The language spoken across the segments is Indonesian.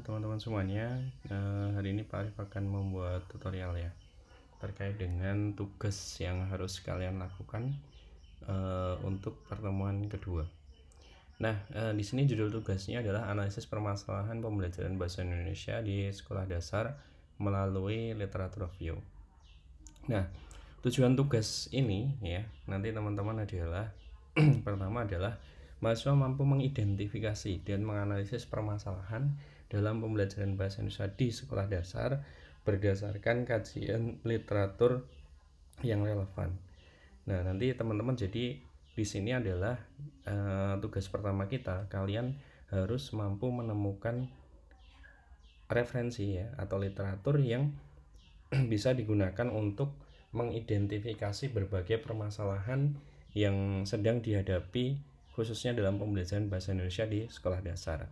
teman-teman semuanya. Hari ini Pak Arif akan membuat tutorial ya terkait dengan tugas yang harus kalian lakukan untuk pertemuan kedua. Nah, di sini judul tugasnya adalah analisis permasalahan pembelajaran bahasa Indonesia di sekolah dasar melalui literatur review. Nah, tujuan tugas ini ya nanti teman-teman adalah pertama adalah mahasiswa mampu mengidentifikasi dan menganalisis permasalahan dalam pembelajaran bahasa Indonesia di sekolah dasar berdasarkan kajian literatur yang relevan. Nah, nanti teman-teman jadi di sini adalah tugas pertama kita, kalian harus mampu menemukan referensi ya atau literatur yang bisa digunakan untuk mengidentifikasi berbagai permasalahan yang sedang dihadapi khususnya dalam pembelajaran bahasa Indonesia di sekolah dasar.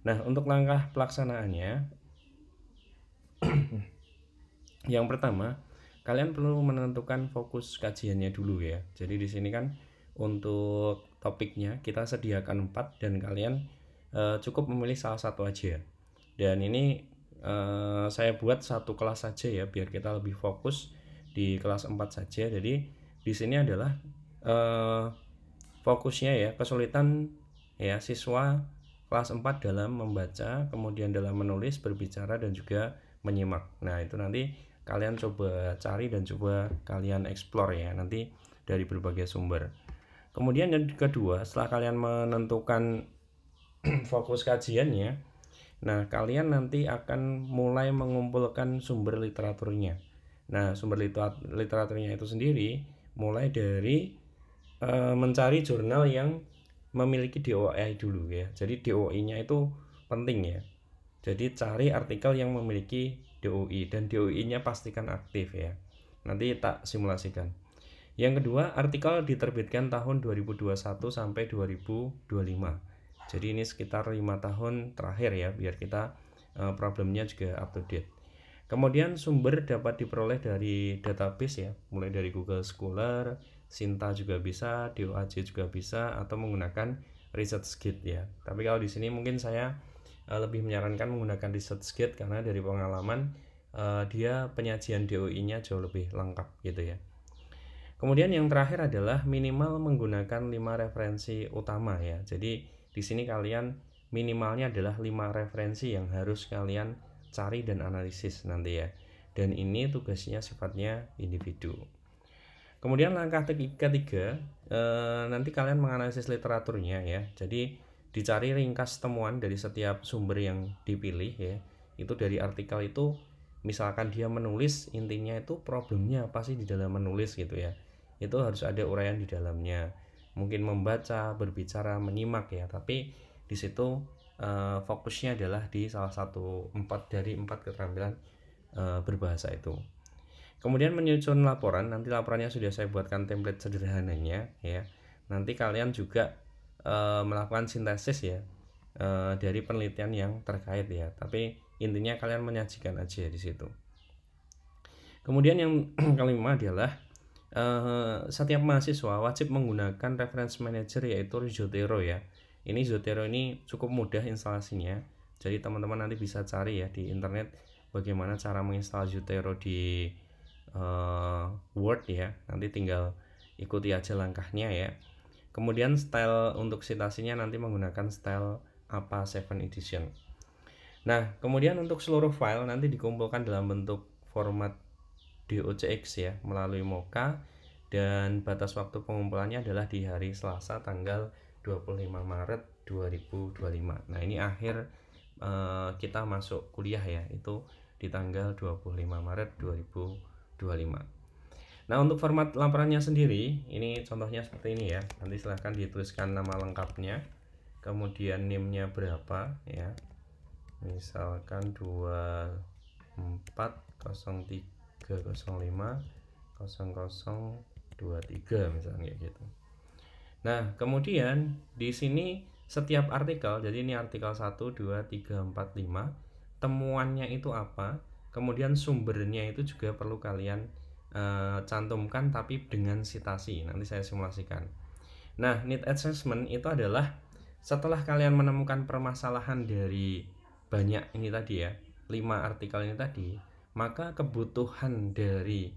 Nah, untuk langkah pelaksanaannya yang pertama, kalian perlu menentukan fokus kajiannya dulu ya. Jadi di sini kan untuk topiknya kita sediakan 4 dan kalian cukup memilih salah satu aja. Dan ini saya buat satu kelas saja ya biar kita lebih fokus di kelas 4 saja. Jadi di sini adalah fokusnya ya kesulitan ya siswa kelas 4 dalam membaca, kemudian dalam menulis, berbicara dan juga menyimak. Nah, itu nanti kalian coba cari dan coba kalian explore ya nanti dari berbagai sumber. Kemudian yang kedua, setelah kalian menentukan fokus kajiannya, nah kalian nanti akan mulai mengumpulkan sumber literaturnya. Nah, sumber literaturnya itu sendiri mulai dari mencari jurnal yang memiliki DOI dulu ya. Jadi DOI-nya itu penting ya. Jadi cari artikel yang memiliki DOI dan DOI-nya pastikan aktif ya. Nanti tak simulasikan. Yang kedua, artikel diterbitkan tahun 2021 sampai 2025. Jadi ini sekitar 5 tahun terakhir ya biar kita problemnya juga up to date. Kemudian sumber dapat diperoleh dari database ya, mulai dari Google Scholar, Sinta juga bisa, DOAJ juga bisa, atau menggunakan ResearchGate ya. Tapi kalau di sini mungkin saya lebih menyarankan menggunakan ResearchGate karena dari pengalaman dia penyajian DOI-nya jauh lebih lengkap gitu ya. Kemudian yang terakhir adalah minimal menggunakan 5 referensi utama ya. Jadi di sini kalian minimalnya adalah 5 referensi yang harus kalian cari dan analisis nanti ya. Dan ini tugasnya sifatnya individu. Kemudian langkah ketiga, nanti kalian menganalisis literaturnya ya. Jadi dicari ringkas temuan dari setiap sumber yang dipilih ya. Itu dari artikel itu, misalkan dia menulis, intinya itu problemnya apa sih di dalam menulis gitu ya. Itu harus ada uraian di dalamnya. Mungkin membaca, berbicara, menyimak ya. Tapi di situ fokusnya adalah di salah satu dari empat keterampilan berbahasa itu. Kemudian menyusun laporan, nanti laporannya sudah saya buatkan template sederhananya ya. Nanti kalian juga melakukan sintesis ya dari penelitian yang terkait ya. Tapi intinya kalian menyajikan aja di situ. Kemudian yang kelima adalah setiap mahasiswa wajib menggunakan reference manager yaitu Zotero ya. Ini Zotero ini cukup mudah instalasinya. Jadi teman-teman nanti bisa cari ya di internet bagaimana cara menginstal Zotero di Word ya. Nanti tinggal ikuti aja langkahnya ya. Kemudian style untuk citasinya nanti menggunakan style APA 7 edition. Nah, kemudian untuk seluruh file nanti dikumpulkan dalam bentuk format DOCX ya melalui Mocha dan batas waktu pengumpulannya adalah di hari Selasa tanggal 25 Maret 2025. Nah, ini akhir kita masuk kuliah ya, itu di tanggal 25 Maret 2025. Nah, untuk format laporannya sendiri, ini contohnya seperti ini ya. Nanti silahkan dituliskan nama lengkapnya, kemudian NIM-nya berapa ya. Misalkan 2403050023 misalnya gitu. Nah, kemudian di sini setiap artikel, jadi ini artikel 1, 2, 3, 4, 5, temuannya itu apa, kemudian sumbernya itu juga perlu kalian cantumkan tapi dengan citasi. Nanti saya simulasikan. Nah, need assessment itu adalah setelah kalian menemukan permasalahan dari banyak ini tadi ya, 5 artikel ini tadi, maka kebutuhan dari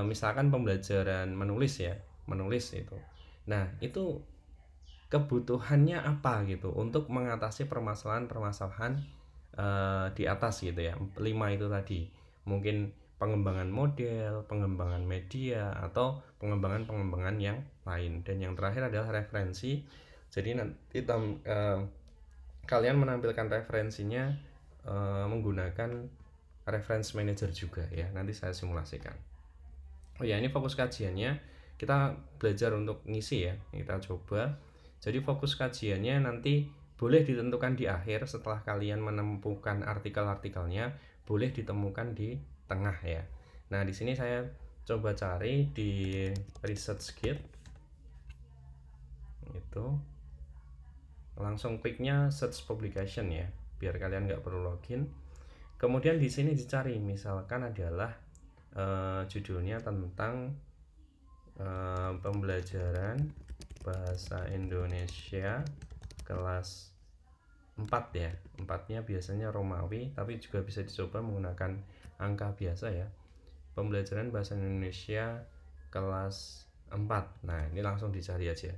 misalkan pembelajaran menulis ya, menulis itu. Nah, itu kebutuhannya apa gitu untuk mengatasi permasalahan-permasalahan di atas gitu ya. 5 itu tadi. Mungkin pengembangan model, pengembangan media, atau pengembangan-pengembangan yang lain. Dan yang terakhir adalah referensi. Jadi nanti kalian menampilkan referensinya menggunakan reference manager juga ya. Nanti saya simulasikan. Oh ya, ini fokus kajiannya. Kita belajar untuk ngisi ya. Kita coba. Jadi fokus kajiannya nanti boleh ditentukan di akhir setelah kalian menemukan artikel-artikelnya, boleh ditemukan di tengah ya. Nah, di sini saya coba cari di ResearchGate. Itu langsung kliknya search publication ya, biar kalian nggak perlu login. Kemudian di sini dicari misalkan adalah judulnya tentang pembelajaran bahasa Indonesia kelas 4 ya. 4-nya biasanya Romawi, tapi juga bisa dicoba menggunakan angka biasa ya. Pembelajaran bahasa Indonesia kelas 4. Nah, ini langsung dicari aja.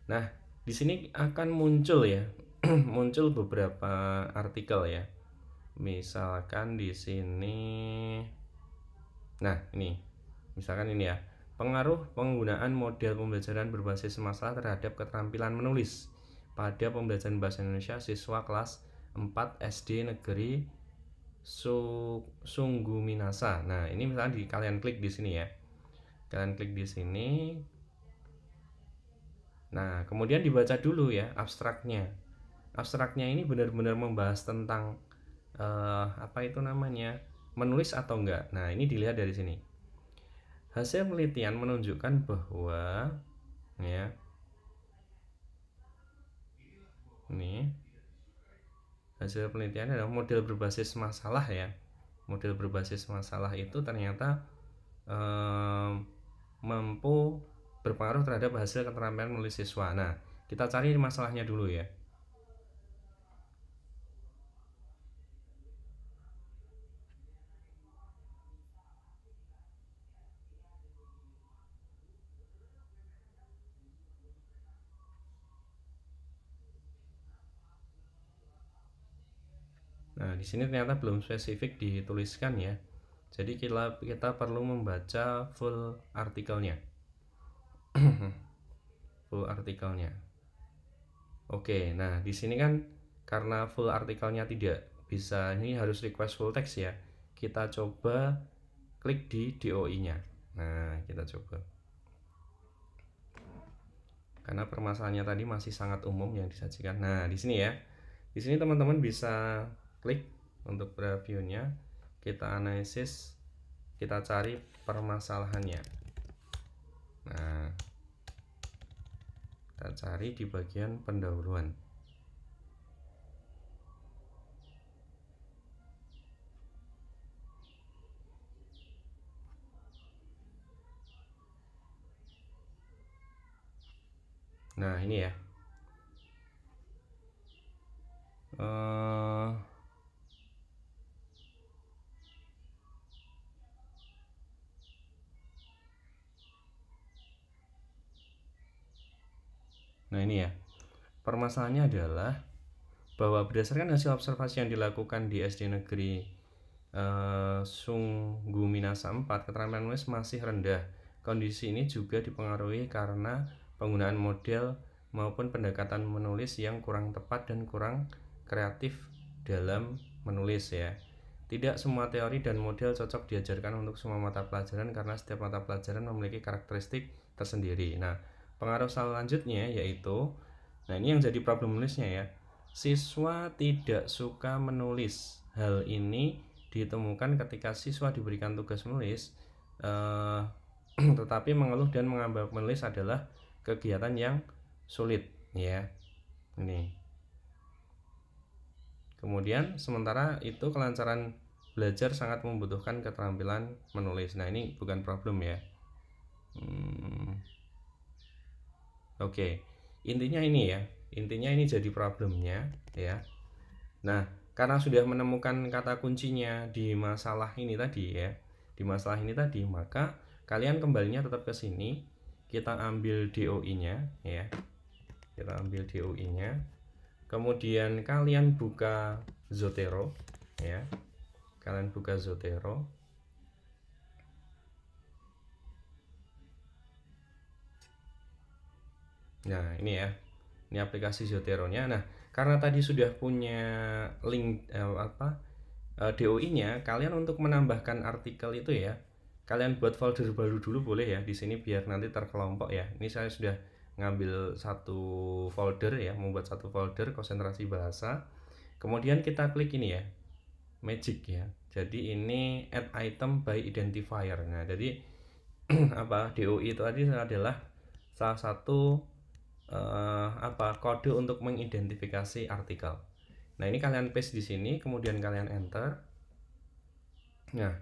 Nah, di sini akan muncul ya, muncul beberapa artikel ya. Misalkan di sini, nah ini, misalkan ini ya, pengaruh penggunaan model pembelajaran berbasis masalah terhadap keterampilan menulis pada pembelajaran bahasa Indonesia siswa kelas 4 SD Negeri Sungguh Minasa. Nah, ini misalnya kalian klik di sini ya. Kalian klik di sini. Nah, kemudian dibaca dulu ya abstraknya. Abstraknya ini benar-benar membahas tentang apa itu namanya? Menulis atau enggak. Nah, ini dilihat dari sini. Hasil penelitian menunjukkan bahwa ya. Ini hasil penelitian adalah model berbasis masalah ya. Model berbasis masalah itu ternyata mampu berpengaruh terhadap hasil keterampilan menulis siswa. Nah, kita cari masalahnya dulu ya. Nah, di sini ternyata belum spesifik dituliskan ya. Jadi kita perlu membaca full artikelnya. Full artikelnya. Oke, nah di sini kan karena full artikelnya tidak bisa, ini harus request full text ya. Kita coba klik di DOI-nya. Nah, kita coba. Karena permasalahannya tadi masih sangat umum yang disajikan. Nah, di sini ya. Di sini teman-teman bisa klik untuk previewnya. Kita analisis, kita cari permasalahannya. Nah, kita cari di bagian pendahuluan. Nah, ini ya. Nah, ini ya. Permasalahannya adalah bahwa berdasarkan hasil observasi yang dilakukan di SD Negeri Sungguh Minasa 4, keterampilan menulis masih rendah. Kondisi ini juga dipengaruhi karena penggunaan model maupun pendekatan menulis yang kurang tepat dan kurang kreatif dalam menulis ya. Tidak semua teori dan model cocok diajarkan untuk semua mata pelajaran karena setiap mata pelajaran memiliki karakteristik tersendiri. Nah, pengaruh selanjutnya yaitu, nah ini yang jadi problem menulisnya ya. Siswa tidak suka menulis. Hal ini ditemukan ketika siswa diberikan tugas menulis, tetapi mengeluh dan mengambang menulis adalah kegiatan yang sulit ya. Ini. Kemudian sementara itu kelancaran belajar sangat membutuhkan keterampilan menulis. Nah, ini bukan problem ya. Oke. Intinya ini ya. Intinya ini jadi problemnya ya. Nah, karena sudah menemukan kata kuncinya di masalah ini tadi ya, maka kalian kembalinya tetap ke sini. Kita ambil DOI-nya ya. Kemudian kalian buka Zotero ya. Nah, ini ya. Ini aplikasi Zotero-nya. Nah, karena tadi sudah punya link DOI-nya, kalian untuk menambahkan artikel itu ya, kalian buat folder baru dulu boleh ya di sini biar nanti terkelompok ya. Ini saya sudah ngambil satu folder ya, membuat satu folder konsentrasi bahasa. Kemudian kita klik ini ya, magic ya. Jadi ini add item by identifier. Nah, jadi DOI itu tadi adalah salah satu kode untuk mengidentifikasi artikel. Nah, ini kalian paste di sini, kemudian kalian enter. Nah,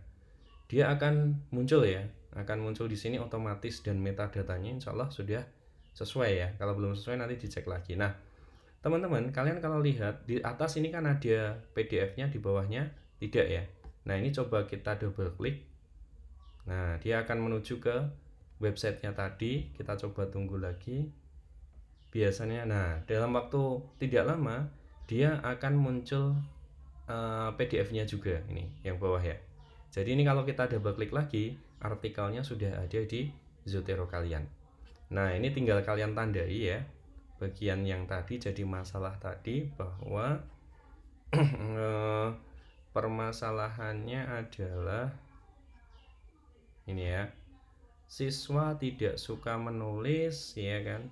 dia akan muncul ya, di sini otomatis dan metadatanya insya Allah sudah sesuai ya. Kalau belum sesuai nanti dicek lagi. Nah, teman-teman, kalian kalau lihat di atas ini kan ada PDF-nya, di bawahnya tidak ya. Nah, ini coba kita double klik. Nah, dia akan menuju ke websitenya tadi. Kita coba tunggu lagi. Biasanya, nah dalam waktu tidak lama dia akan muncul PDF-nya juga, ini yang bawah ya. Jadi ini kalau kita double klik lagi, artikelnya sudah ada di Zotero kalian. Nah, ini tinggal kalian tandai ya bagian yang tadi jadi masalah tadi, bahwa permasalahannya adalah ini ya, siswa tidak suka menulis ya kan,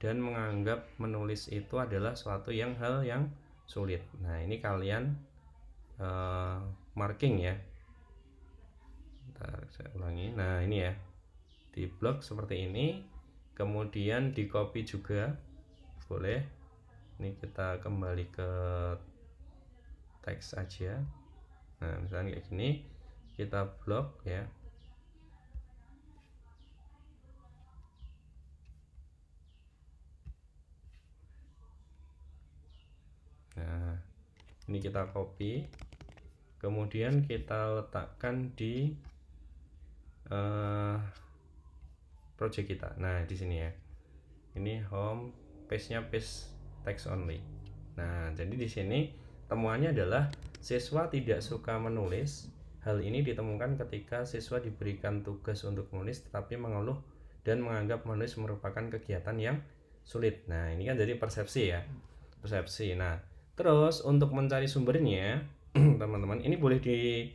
dan menganggap menulis itu adalah suatu hal yang sulit. Nah, ini kalian marking ya. Bentar, saya ulangi. Nah, ini ya, di blok seperti ini, kemudian di copy juga boleh. Ini kita kembali ke teks aja. Nah, misalnya kayak gini, kita blok ya. Nah, ini kita copy, kemudian kita letakkan di project kita. Nah, di sini ya, ini home, page-nya page text only. Nah, jadi di sini temuannya adalah siswa tidak suka menulis. Hal ini ditemukan ketika siswa diberikan tugas untuk menulis tetapi mengeluh dan menganggap menulis merupakan kegiatan yang sulit. Nah, ini kan jadi persepsi ya, Nah, terus untuk mencari sumbernya teman-teman, ini boleh di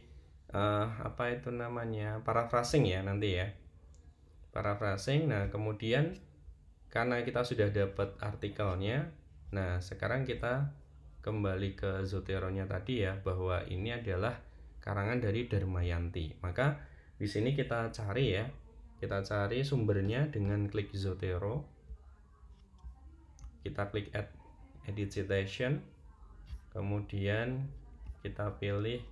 paraphrasing ya nanti ya, paraphrasing. Nah, kemudian karena kita sudah dapat artikelnya, nah sekarang kita kembali ke Zotero-nya tadi ya, bahwa ini adalah karangan dari Darmayanti. Maka di sini kita cari ya, sumbernya dengan klik Zotero. Kita klik edit citation, kemudian kita pilih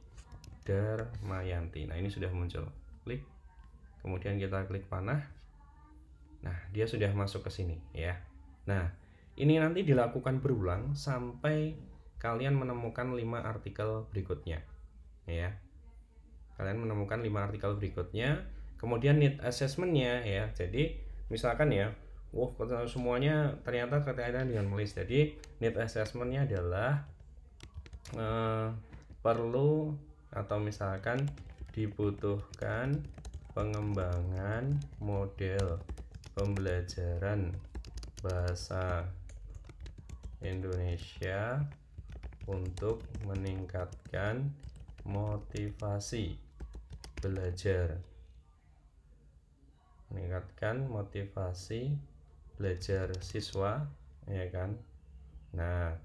Darmayanti. Nah, ini sudah muncul. Klik, kemudian kita klik panah. Nah, dia sudah masuk ke sini ya. Nah, ini nanti dilakukan berulang sampai kalian menemukan 5 artikel berikutnya ya. Kalian menemukan 5 artikel berikutnya, kemudian need assessment-nya ya. Jadi misalkan ya, semuanya ternyata terkait dengan menulis. Jadi need assessment-nya adalah perlu atau misalkan dibutuhkan pengembangan model pembelajaran bahasa Indonesia untuk meningkatkan motivasi belajar. Siswa ya kan. Nah,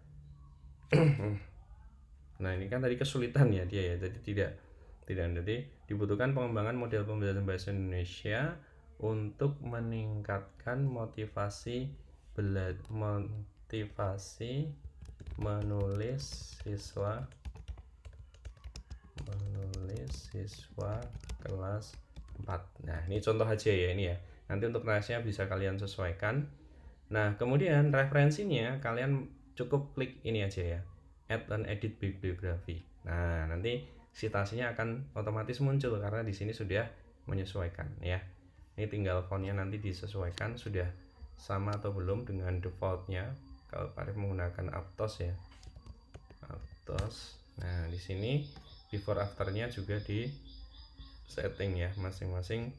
nah ini kan tadi kesulitan ya dia ya. Jadi tidak jadi dibutuhkan pengembangan model pembelajaran bahasa Indonesia untuk meningkatkan motivasi menulis siswa kelas 4. Nah, ini contoh aja ya ini ya. Nanti untuk nilainya bisa kalian sesuaikan. Nah, kemudian referensinya kalian cukup klik ini aja ya, add and edit bibliography. Nah, nanti citasinya akan otomatis muncul karena di sini sudah menyesuaikan ya. Ini tinggal fontnya nanti disesuaikan sudah sama atau belum dengan defaultnya. Kalau Pak Arif menggunakan Aptos ya, Aptos. Nah, di sini before afternya juga di setting ya, masing-masing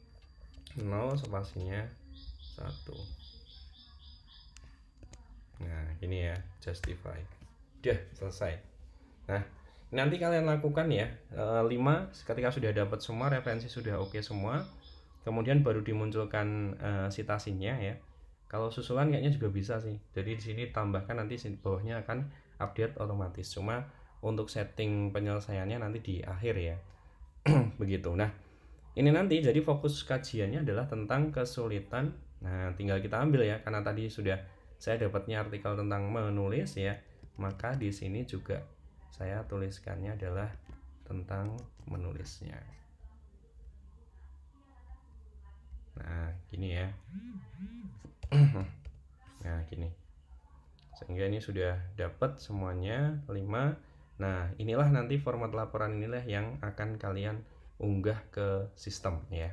0 spasinya 1. Nah, ini ya, justify. Udah selesai. Nah, nanti kalian lakukan ya 5 ketika sudah dapat semua referensi sudah oke semua, kemudian baru dimunculkan citasinya ya. Kalau susulan kayaknya juga bisa sih. Jadi di sini tambahkan nanti bawahnya akan update otomatis. Cuma untuk setting penyelesaiannya nanti di akhir ya. Begitu. Nah, ini nanti jadi fokus kajiannya adalah tentang kesulitan. Nah, tinggal kita ambil ya karena tadi sudah saya dapatnya artikel tentang menulis ya. Maka di sini juga saya tuliskannya adalah tentang menulisnya. Nah, gini ya. Nah, gini. Sehingga ini sudah dapat semuanya 5. Nah, inilah nanti format laporan inilah yang akan kalian unggah ke sistem ya.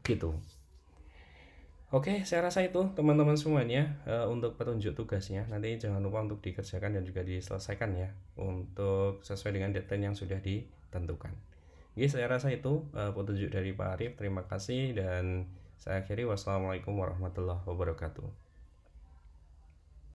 Gitu. Oke, saya rasa itu teman-teman semuanya untuk petunjuk tugasnya. Nanti jangan lupa untuk dikerjakan dan juga diselesaikan ya, untuk sesuai dengan deadline yang sudah ditentukan. Oke, saya rasa itu petunjuk dari Pak Arif. Terima kasih dan saya akhiri. Wassalamualaikum warahmatullahi wabarakatuh.